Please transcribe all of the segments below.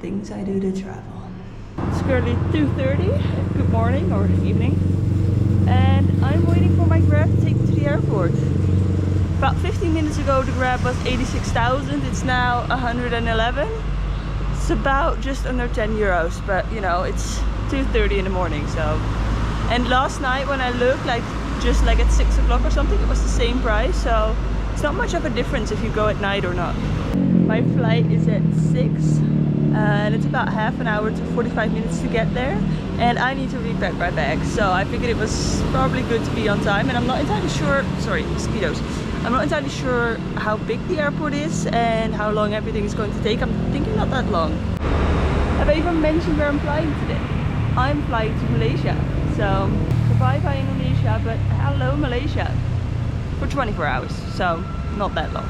Things I do to travel. It's currently 2:30. Good morning or evening. And I'm waiting for my Grab to take me to the airport. About 15 minutes ago the Grab was 86,000. It's now 111. It's about just under 10 euros, but you know, it's 2:30 in the morning, so. And last night when I looked, like just like at 6 o'clock or something, it was the same price, so it's not much of a difference if you go at night or not. My flight is at 6 and it's about half an hour to 45 minutes to get there, and I need to repack my bag, so I figured it was probably good to be on time. And I'm not entirely sure, sorry, mosquitoes. I'm not entirely sure how big the airport is and how long everything is going to take. I'm thinking not that long. Have I even mentioned where I'm flying today? I'm flying to Malaysia. So bye-bye Indonesia, but hello Malaysia. For 24 hours, so not that long.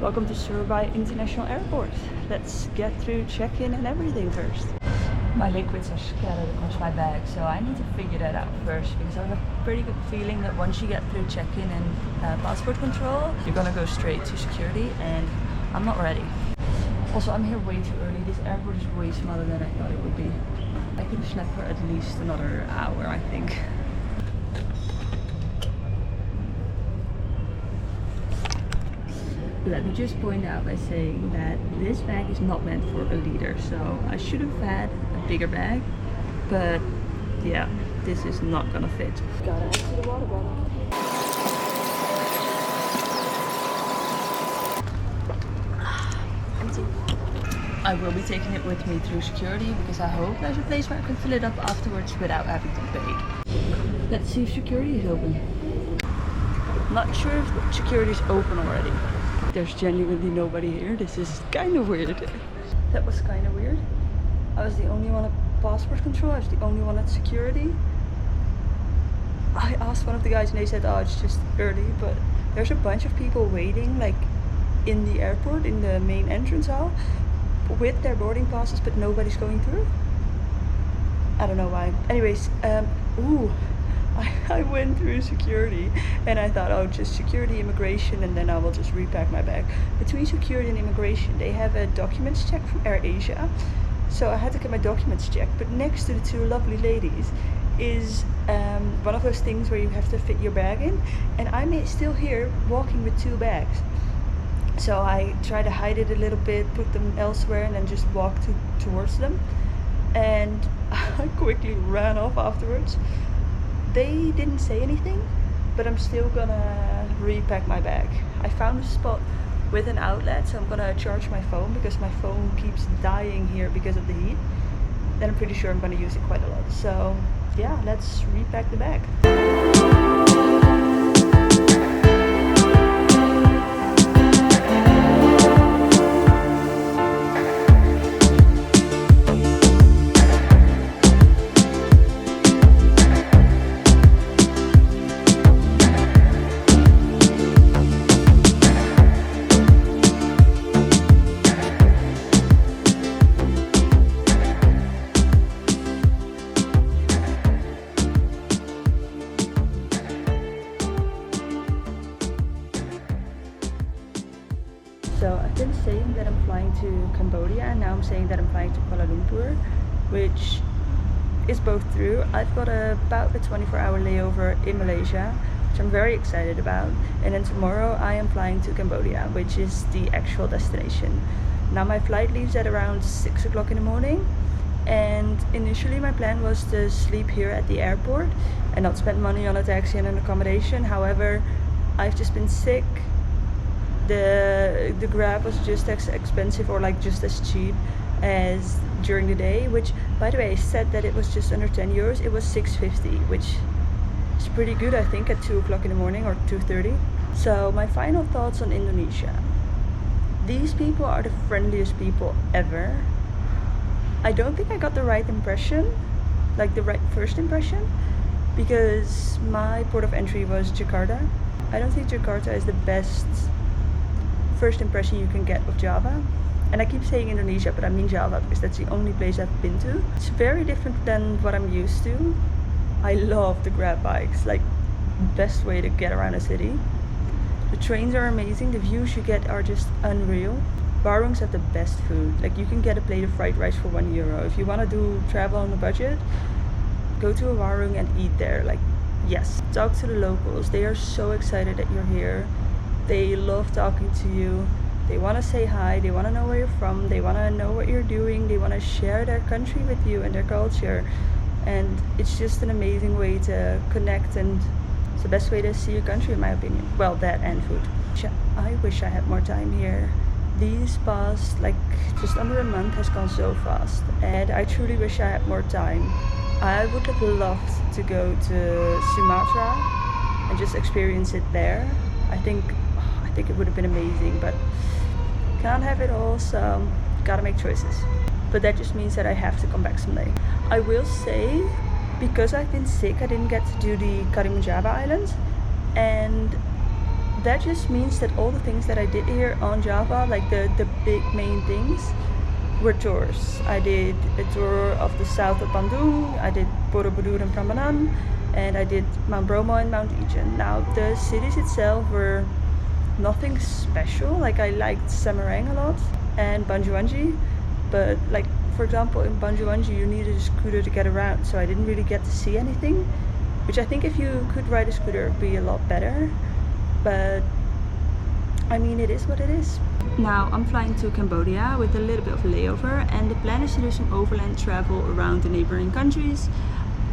Welcome to Surabaya International Airport. Let's get through check-in and everything first. My liquids are scattered across my bag, so I need to figure that out first, because I have a pretty good feeling that once you get through check-in and passport control, you're gonna go straight to security, and I'm not ready. Also, I'm here way too early. This airport is way smaller than I thought it would be. I could have slept for at least another hour, I think. Let me just point out by saying that this bag is not meant for a liter, so I should have had a bigger bag, but yeah, this is not gonna fit. Gotta empty the water bottle. Empty. I will be taking it with me through security because I hope there's a place where I can fill it up afterwards without having to pay. Let's see if security is open. Not sure if security is open already. There's genuinely nobody here. This is kind of weird. That was kind of weird. I was the only one at passport control. I was the only one at security. I asked one of the guys and they said, oh, it's just early, but there's a bunch of people waiting like in the airport, in the main entrance hall, with their boarding passes, but nobody's going through. I don't know why. Anyways, I went through security and I thought, oh, just security, immigration, and then I will just repack my bag. Between security and immigration, they have a documents check from AirAsia, so I had to get my documents checked. But next to the two lovely ladies is one of those things where you have to fit your bag in, and I'm still here walking with two bags. So I try to hide it a little bit, put them elsewhere, and then just walk towards them. And I quickly ran off afterwards. They didn't say anything, but I'm still gonna repack my bag. I found a spot with an outlet, so I'm gonna charge my phone because my phone keeps dying here because of the heat. Then I'm pretty sure I'm gonna use it quite a lot. So yeah, let's repack the bag. So I've been saying that I'm flying to Cambodia, and now I'm saying that I'm flying to Kuala Lumpur, which is both true. I've got about a 24-hour layover in Malaysia, which I'm very excited about. And then tomorrow I am flying to Cambodia, which is the actual destination. Now my flight leaves at around 6 o'clock in the morning. And initially my plan was to sleep here at the airport and not spend money on a taxi and an accommodation. However, I've just been sick. The Grab was just as expensive, or like just as cheap as during the day, which by the way said that it was just under 10 euros. It was 6.50, which is pretty good, I think, at 2 o'clock in the morning or 2:30. So my final thoughts on Indonesia. These people are the friendliest people ever. I don't think I got the right impression, like the right first impression, because my port of entry was Jakarta. I don't think Jakarta is the best first impression you can get of Java. And I keep saying Indonesia, but I mean Java because that's the only place I've been to. It's very different than what I'm used to. I love the grab bikes, like best way to get around a city. The trains are amazing, the views you get are just unreal. Warungs have the best food, like you can get a plate of fried rice for €1. If you want to do travel on a budget, go to a warung and eat there. Like, yes, talk to the locals, they are so excited that you're here. They love talking to you. They want to say hi, they want to know where you're from, they want to know what you're doing, they want to share their country with you and their culture. And it's just an amazing way to connect, and it's the best way to see your country in my opinion. Well, that and food. I wish I had more time here. These past, like, just under a month has gone so fast, and I truly wish I had more time. I would have loved to go to Sumatra and just experience it there. I think it would have been amazing, but can't have it all, so gotta make choices. But that just means that I have to come back someday. I will say, because I've been sick, I didn't get to do the Karimun Java Islands, and that just means that all the things that I did here on Java, like the big main things, were tours. I did a tour of the south of Bandung, I did Borobudur and Prambanan, and I did Mount Bromo and Mount Ijen. Now the cities itself were nothing special. Like, I liked Semarang a lot and Banjuanji, but like, for example, in Banjuanji you needed a scooter to get around, so I didn't really get to see anything, which I think if you could ride a scooter it would be a lot better. But I mean, it is what it is. Now I'm flying to Cambodia with a little bit of a layover, and the plan is to do some overland travel around the neighboring countries.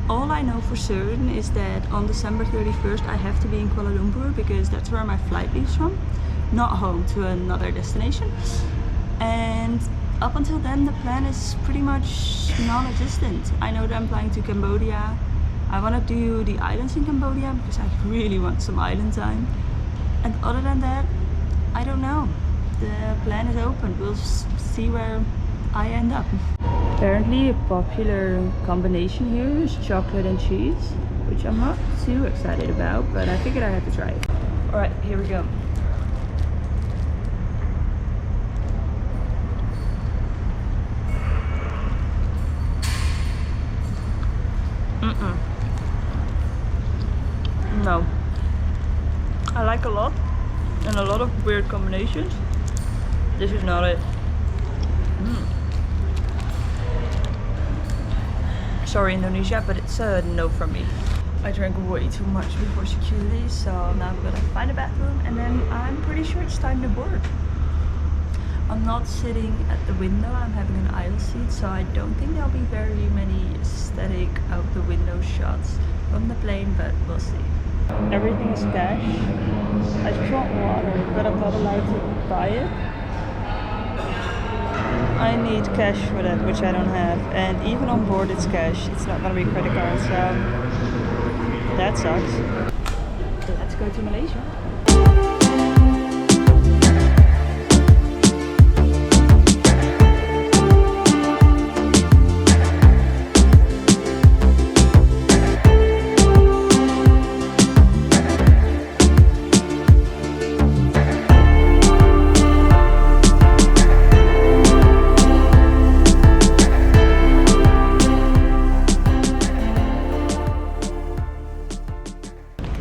All I know for certain is that on December 31st I have to be in Kuala Lumpur, because that's where my flight leaves from, not home to another destination. And up until then the plan is pretty much non-existent. I know that I'm flying to Cambodia. I want to do the islands in Cambodia because I really want some island time. And other than that, I don't know. The plan is open. We'll see where I end up. Apparently a popular combination here is chocolate and cheese, which I'm not too excited about, but I figured I had to try it. Alright, here we go. No. I like a lot, and a lot of weird combinations. This is not it. Sorry Indonesia, but it's a no from me. I drank way too much before security, so now I'm gonna find a bathroom and then I'm pretty sure it's time to board. I'm not sitting at the window, I'm having an aisle seat, so I don't think there'll be very many aesthetic out the window shots from the plane, but we'll see. Everything is cash. I just want water, but I'm not allowed to buy it. I need cash for that, which I don't have, and even on board it's cash. It's not gonna be credit card, so that sucks. Let's go to Malaysia.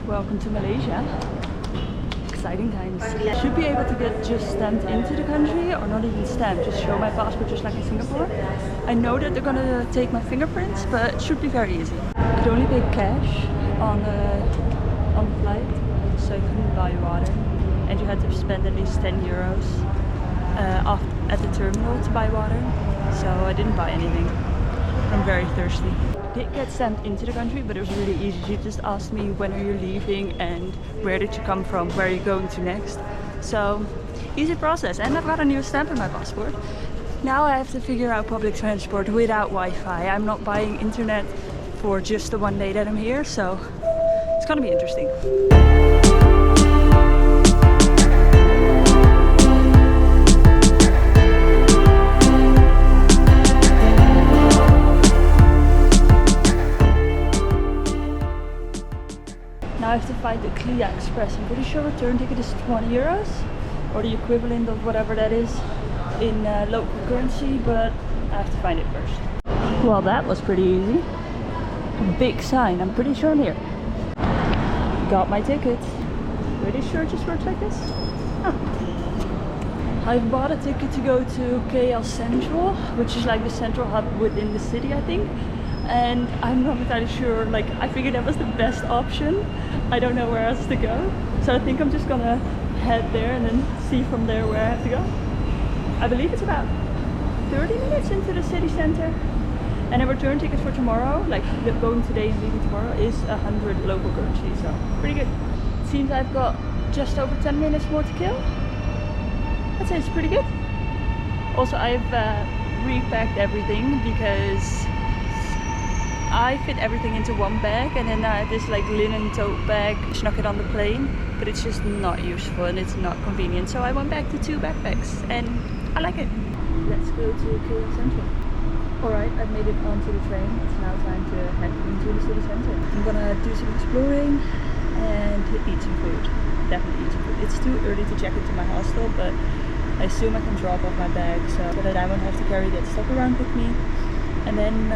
Welcome to Malaysia. Exciting times. Should be able to get just stamped into the country, or not even stamped, just show my passport just like in Singapore. I know that they're gonna take my fingerprints, but it should be very easy. You could only pay cash on the flight, so you couldn't buy water, and you had to spend at least €10 at the terminal to buy water. So I didn't buy anything. I'm very thirsty. Did get sent into the country, but it was really easy. She just asked me when are you leaving and where did you come from, where are you going to next. So easy process, and I've got a new stamp in my passport. Now I have to figure out public transport without Wi-Fi. I'm not buying internet for just the one day that I'm here, so it's gonna be interesting. Now I have to find the Clia Express. I'm pretty sure return ticket is €20, or the equivalent of whatever that is. in local currency, but I have to find it first. Well, that was pretty easy. Big sign, I'm pretty sure I'm here. Got my ticket. Pretty sure it just works like this. Huh. I've bought a ticket to go to KL Central, which is like the central hub within the city, I think. And I'm not entirely sure, like I figured that was the best option. I don't know where else to go. So I think I'm just gonna head there and then see from there where I have to go. I believe it's about 30 minutes into the city center. And a return ticket for tomorrow, like going today and leaving tomorrow, is 100 local currency, so pretty good. It seems I've got just over 10 minutes more to kill. I'd say it's pretty good. Also, I've repacked everything because I fit everything into one bag, and then I have this like linen tote bag, snuck it on the plane, but it's just not useful and it's not convenient. So I went back to 2 backpacks and I like it. Let's go to KL Central. Alright, I've made it onto the train. It's now time to head into the city center. I'm gonna do some exploring and eat some food. Definitely eat some food. It's too early to check into my hostel, but I assume I can drop off my bag so that I won't have to carry that stuff around with me. And then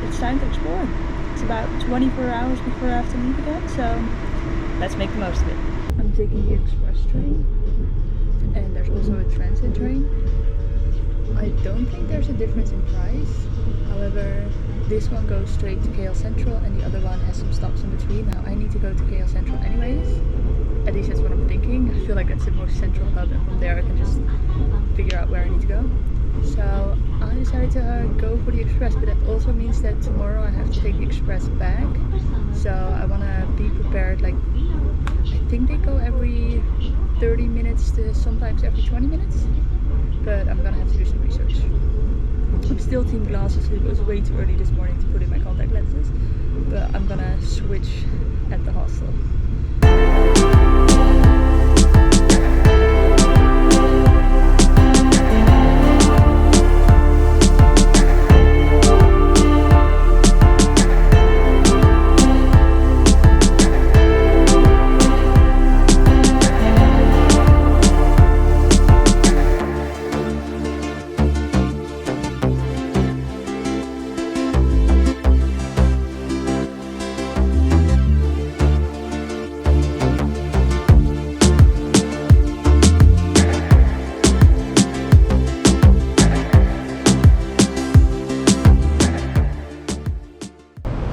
it's time to explore. It's about 24 hours before I have to leave again, so let's make the most of it. I'm taking the express train, and there's also a transit train. I don't think there's a difference in price. However, this one goes straight to KL Central and the other one has some stops in between. Now I need to go to KL Central anyways. At least that's what I'm thinking. I feel like that's the most central hub, and from there I can just figure out where I need to go. So I decided to go for the express, but that also means that tomorrow I have to take the express back. So I want to be prepared. Like, I think they go every 30 minutes to sometimes every 20 minutes. But I'm gonna have to do some research. I'm still team glasses, so it was way too early this morning to put in my contact lenses. But I'm gonna switch at the hostel.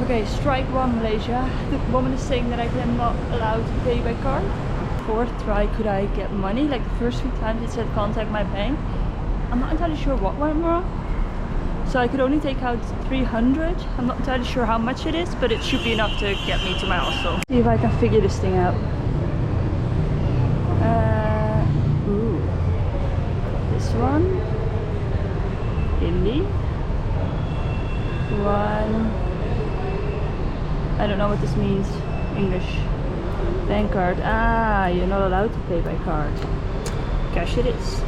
Okay, strike one, Malaysia. The woman is saying that I am not allowed to pay by card. Fourth try, could I get money? Like the first few times it said contact my bank. I'm not entirely sure what went wrong. So I could only take out 300. I'm not entirely sure how much it is, but it should be enough to get me to my hostel. See if I can figure this thing out. Ooh. This one. Hindi. One. I don't know what this means. English. Bank card. Ah, you're not allowed to pay by card. Cash it is.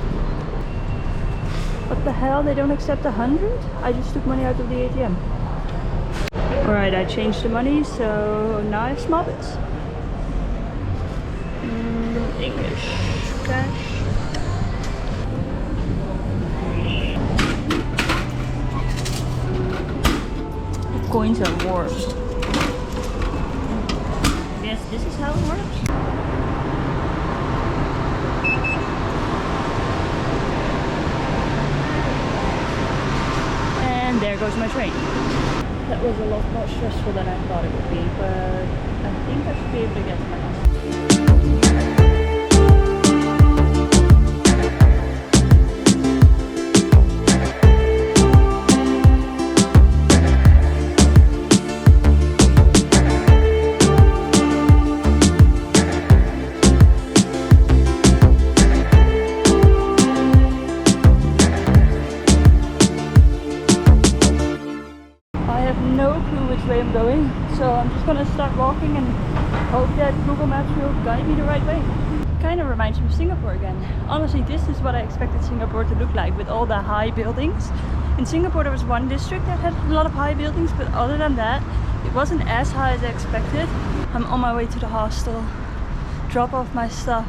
What the hell? They don't accept 100? I just took money out of the ATM. Alright, I changed the money, so now I have small bits. English. Cash. The coins are warm. Yes, this is how it works. And there goes my train. That was a lot more stressful than I thought it would be, but I think I should be able to get to my house. I'm going, so I'm just gonna start walking and hope that Google Maps will guide me the right way. Kind of reminds me of Singapore again. Honestly, this is what I expected Singapore to look like, with all the high buildings. In Singapore there was one district that had a lot of high buildings, but other than that it wasn't as high as I expected. I'm on my way to the hostel, drop off my stuff.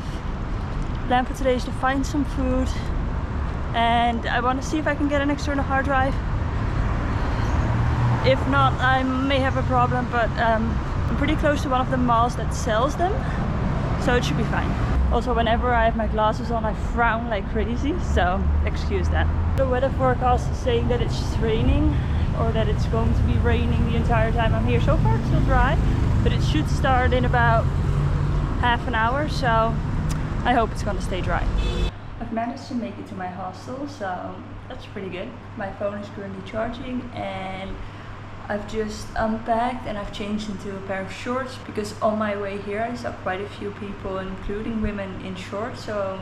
Plan for today is to find some food and I want to see if I can get an external hard drive. If not, I may have a problem, but I'm pretty close to one of the malls that sells them, so it should be fine. Also, whenever I have my glasses on, I frown like crazy, so excuse that. The weather forecast is saying that it's just raining, or that it's going to be raining the entire time I'm here. So far it's still dry, but it should start in about half an hour, so I hope it's gonna stay dry. I've managed to make it to my hostel, so that's pretty good. My phone is currently charging, and I've just unpacked and I've changed into a pair of shorts, because on my way here I saw quite a few people, including women, in shorts, so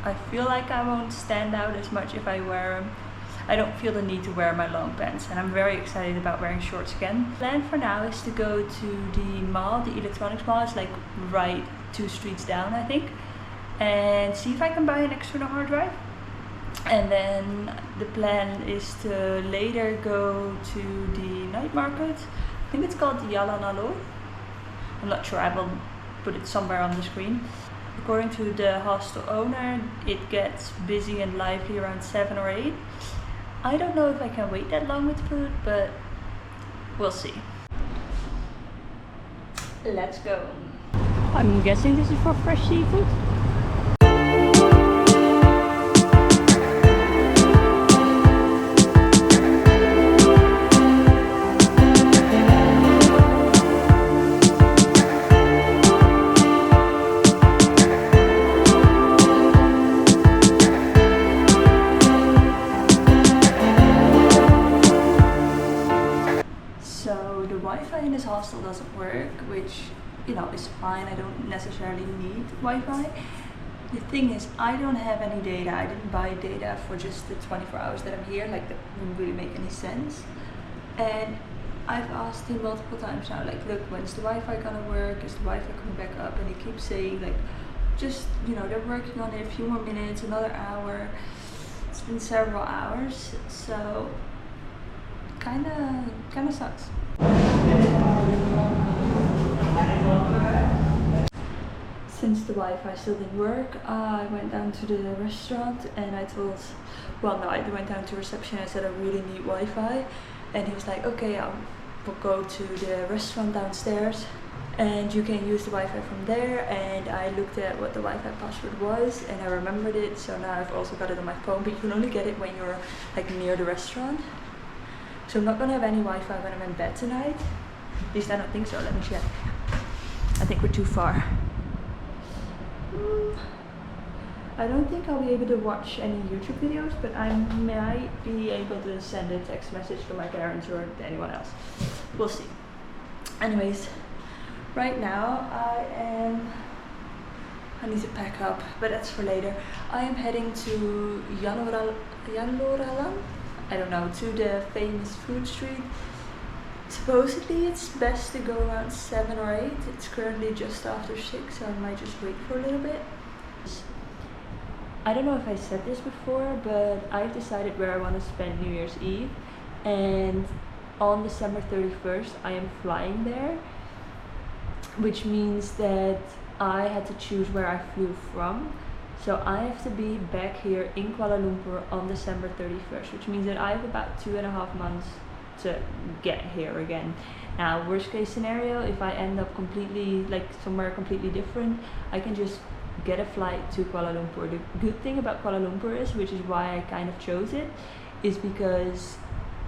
I feel like I won't stand out as much if I wear them. I don't feel the need to wear my long pants, and I'm very excited about wearing shorts again. The plan for now is to go to the mall, the electronics mall. It's like right 2 streets down, I think, and see if I can buy an external hard drive. And then the plan is to later go to the night market. I think it's called Yalanalo. I'm not sure, I will put it somewhere on the screen. According to the hostel owner, it gets busy and lively around 7 or 8. I don't know if I can wait that long with food, but we'll see. Let's go. I'm guessing this is for fresh seafood. Wi-Fi in this hostel doesn't work, which, you know, is fine. I don't necessarily need Wi-Fi. The thing is, I don't have any data. I didn't buy data for just the 24 hours that I'm here. Like, that wouldn't really make any sense. And I've asked him multiple times now, like, look, when's the Wi-Fi gonna work? Is the Wi-Fi coming back up? And he keeps saying, like, just, you know, they're working on it, a few more minutes, another hour. It's been several hours, so kinda sucks. Since the Wi-Fi still didn't work, I went down to the restaurant and I went down to reception and said I really need Wi-Fi, and he was like, okay, I'll go to the restaurant downstairs and you can use the Wi-Fi from there. And I looked at what the Wi-Fi password was and I remembered it, so now I've also got it on my phone, but you can only get it when you're like near the restaurant. So I'm not gonna have any Wi-Fi when I'm in bed tonight. At least I don't think so. Let me check. I think we're too far. I don't think I'll be able to watch any YouTube videos, but I might be able to send a text message to my parents or to anyone else. We'll see. Anyways, right now I need to pack up, but that's for later. I am heading to Yanloralan. I don't know, to the famous food street. Supposedly it's best to go around 7 or 8. It's currently just after 6, so I might just wait for a little bit. I don't know if I said this before, but I've decided where I want to spend New Year's Eve, and on December 31st I am flying there, which means that I had to choose where I flew from. So I have to be back here in Kuala Lumpur on December 31st, which means that I have about 2.5 months to get here again. Now, worst case scenario, if I end up completely, like somewhere completely different, I can just get a flight to Kuala Lumpur. The good thing about Kuala Lumpur is, which is why I kind of chose it, is because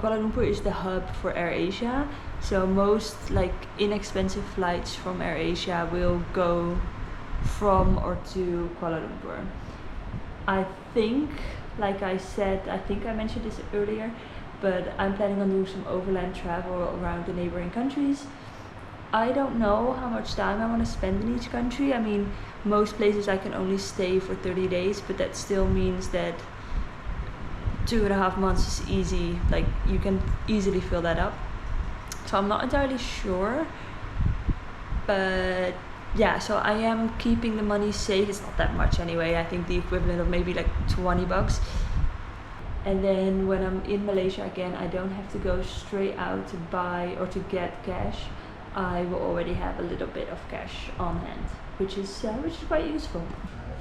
Kuala Lumpur is the hub for AirAsia. So most like inexpensive flights from AirAsia will go from or to Kuala Lumpur. I think, like I said, I think I mentioned this earlier, but I'm planning on doing some overland travel around the neighboring countries. I don't know how much time I want to spend in each country. I mean, most places I can only stay for 30 days, but that still means that 2.5 months is easy, like you can easily fill that up. So I'm not entirely sure, but yeah, so I am keeping the money safe. It's not that much anyway. I think the equivalent of maybe like 20 bucks. And then when I'm in Malaysia again, I don't have to go straight out to buy or to get cash. I will already have a little bit of cash on hand, which is quite useful.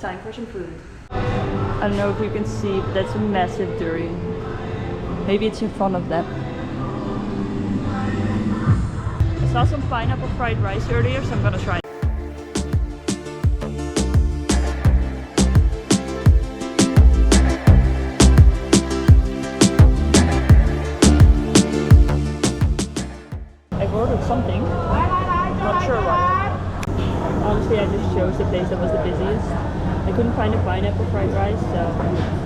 Time for some food. I don't know if you can see, but that's a massive durian. Maybe it's in front of them. I saw some pineapple fried rice earlier, so I'm gonna try it. I've ordered something, not sure what. Honestly, I just chose the place that was the busiest. I couldn't find a pineapple fried rice, so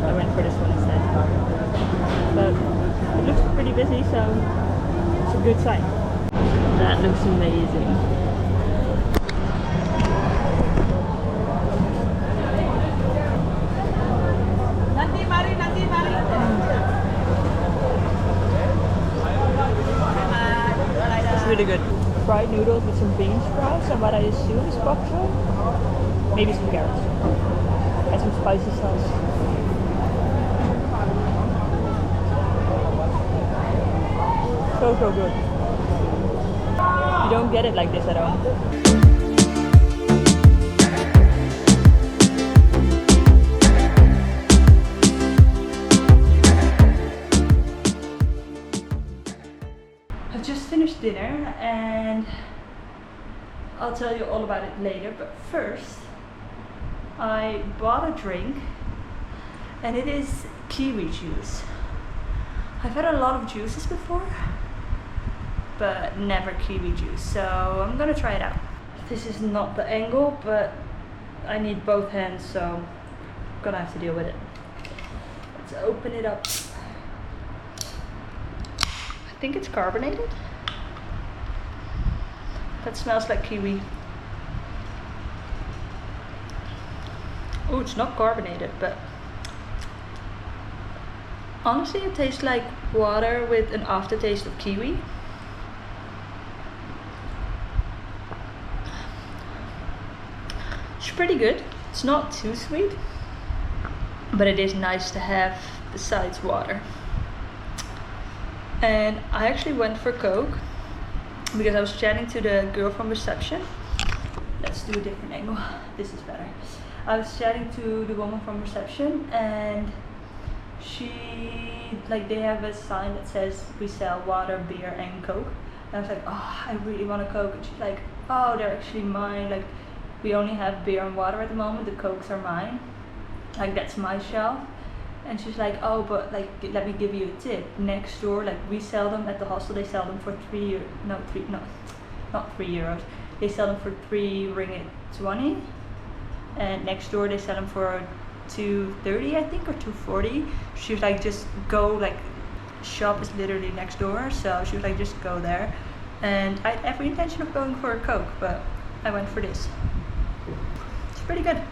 I went for this one instead. But it looks pretty busy, so it's a good sign. That looks amazing. It's really good. Fried noodles with some bean sprouts and what I assume is bok choy. Maybe some carrots. And some spicy sauce. So good. You don't get it like this at home. I've just finished dinner and I'll tell you all about it later, but first I bought a drink and it is kiwi juice. I've had a lot of juices before, but never kiwi juice, so I'm gonna try it out. This is not the angle, but I need both hands, so I'm gonna have to deal with it. Let's open it up. I think it's carbonated. That smells like kiwi. Oh, it's not carbonated, but honestly it tastes like water with an aftertaste of kiwi. It's pretty good. It's not too sweet, but it is nice to have besides water. And I actually went for Coke because I was chatting to the girl from reception. Let's do a different angle. This is better. I was chatting to the woman from reception and they have a sign that says we sell water, beer and Coke. And I was like, oh, I really want a Coke. And she's like, oh, they're actually mine. Like, we only have beer and water at the moment. The Cokes are mine. Like, that's my shelf. And she's like, oh, but like, let me give you a tip. Next door, like, we sell them at the hostel. They sell them for not 3 euros. They sell them for 3 ringgit 20. And next door they sell them for 2.30, I think, or 2.40. She was like, just go, like, shop is literally next door, so she was like, just go there. And I had every intention of going for a Coke, but I went for this. It's pretty good.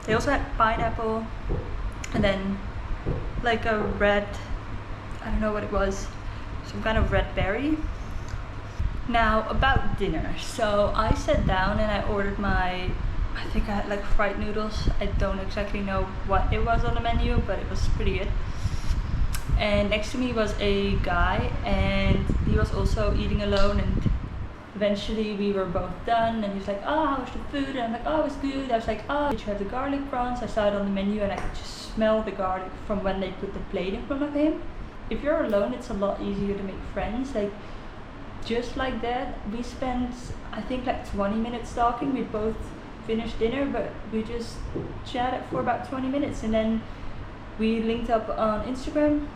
They also had pineapple and then like a red, I don't know what it was, some kind of red berry. Now about dinner. So I sat down and I ordered I think I had like fried noodles. I don't exactly know what it was on the menu, but it was pretty good. And next to me was a guy and he was also eating alone, and eventually we were both done and he was like, oh, how was the food? And I'm like, oh, it was good. I was like, oh, did you have the garlic prawns? I saw it on the menu and I could just smell the garlic from when they put the plate in front of him. If you're alone, it's a lot easier to make friends. Like, just like that, we spent, I think, like 20 minutes talking. We both finished dinner, but we just chatted for about 20 minutes and then we linked up on Instagram,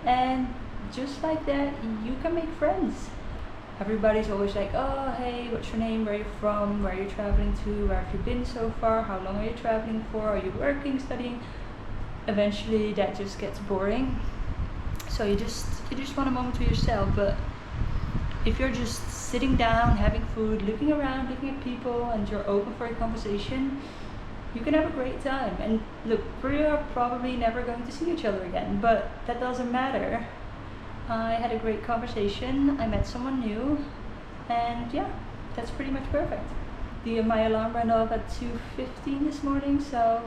and just like that you can make friends. Everybody's always like, oh, hey, what's your name, where are you from, where are you traveling to, where have you been so far, how long are you traveling for, are you working, studying? Eventually that just gets boring, so you just want a moment to yourself. But if you're just sitting down, having food, looking around, looking at people, and you're open for a conversation, you can have a great time. And look, we are probably never going to see each other again, but that doesn't matter. I had a great conversation, I met someone new, and yeah, that's pretty much perfect. My alarm went off at 2:15 this morning, so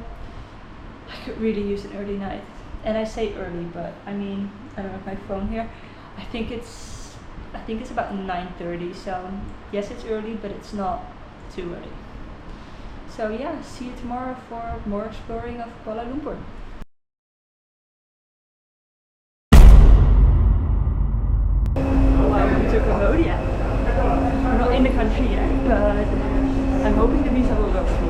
I could really use an early night. And I say early, but I mean, I don't have my phone here. I think it's about 9:30, so yes, it's early, but it's not too early. So yeah, see you tomorrow for more exploring of Kuala Lumpur. Welcome to Cambodia. We're not in the country yet, but I'm hoping the visa will go through.